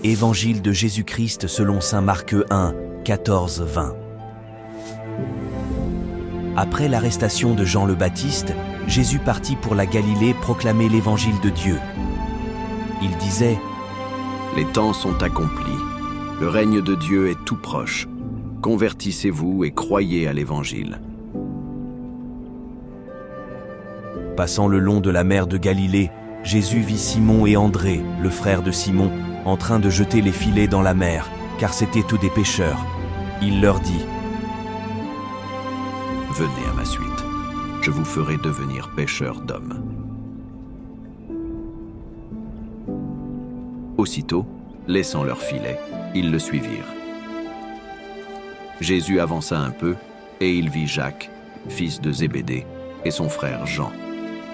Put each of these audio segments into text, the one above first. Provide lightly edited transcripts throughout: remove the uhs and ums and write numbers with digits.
Évangile de Jésus-Christ selon saint Marc 1, 14-20. Après l'arrestation de Jean le Baptiste, Jésus partit pour la Galilée proclamer l'évangile de Dieu. Il disait : « Les temps sont accomplis, le règne de Dieu est tout proche. Convertissez-vous et croyez à l'évangile. » Passant le long de la mer de Galilée, Jésus vit Simon et André, le frère de Simon, en train de jeter les filets dans la mer, car c'étaient tous des pêcheurs. Il leur dit : « Venez à ma suite, je vous ferai devenir pêcheurs d'hommes. » Aussitôt, laissant leurs filets, ils le suivirent. Jésus avança un peu, et il vit Jacques, fils de Zébédée, et son frère Jean,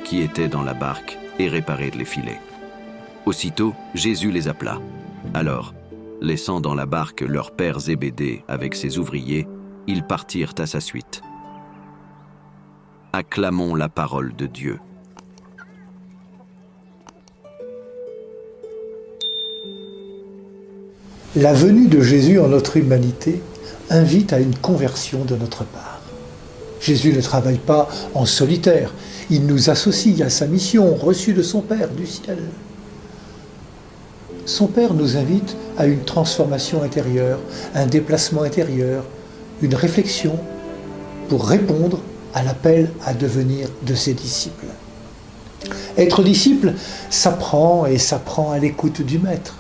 qui étaient dans la barque et réparaient les filets. Aussitôt, Jésus les appela. Alors, laissant dans la barque leur père Zébédée avec ses ouvriers, ils partirent à sa suite. Acclamons la parole de Dieu. La venue de Jésus en notre humanité invite à une conversion de notre part. Jésus ne travaille pas en solitaire, il nous associe à sa mission reçue de son Père du ciel. Son Père nous invite à une transformation intérieure, un déplacement intérieur, une réflexion pour répondre à l'appel à devenir de ses disciples. Être disciple s'apprend et s'apprend à l'écoute du Maître.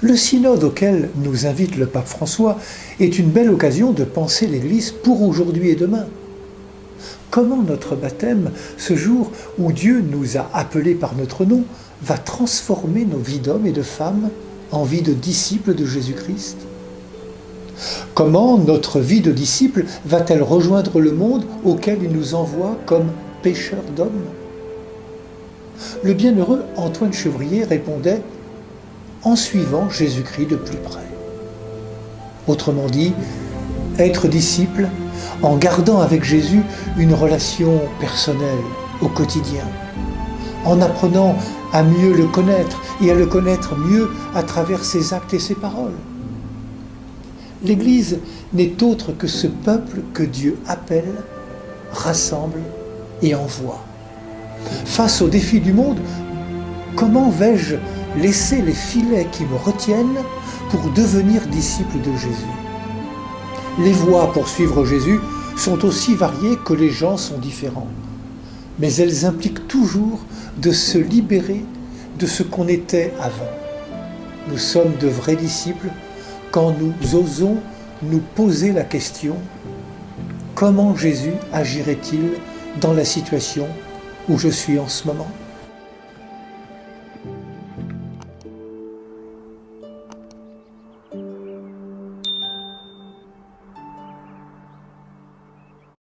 Le synode auquel nous invite le pape François est une belle occasion de penser l'Église pour aujourd'hui et demain. Comment notre baptême, ce jour où Dieu nous a appelés par notre nom, va transformer nos vies d'hommes et de femmes en vie de disciples de Jésus-Christ ? Comment notre vie de disciple va-t-elle rejoindre le monde auquel il nous envoie comme pêcheurs d'hommes ? Le bienheureux Antoine Chevrier répondait : en suivant Jésus-Christ de plus près. Autrement dit, être disciple en gardant avec Jésus une relation personnelle au quotidien, en apprenant à mieux le connaître et à le connaître mieux à travers ses actes et ses paroles. L'Église n'est autre que ce peuple que Dieu appelle, rassemble et envoie. Face aux défis du monde, comment vais-je laisser les filets qui me retiennent pour devenir disciple de Jésus ? Les voies pour suivre Jésus sont aussi variées que les gens sont différents. Mais elles impliquent toujours de se libérer de ce qu'on était avant. Nous sommes de vrais disciples quand nous osons nous poser la question : comment Jésus agirait-il dans la situation où je suis en ce moment ?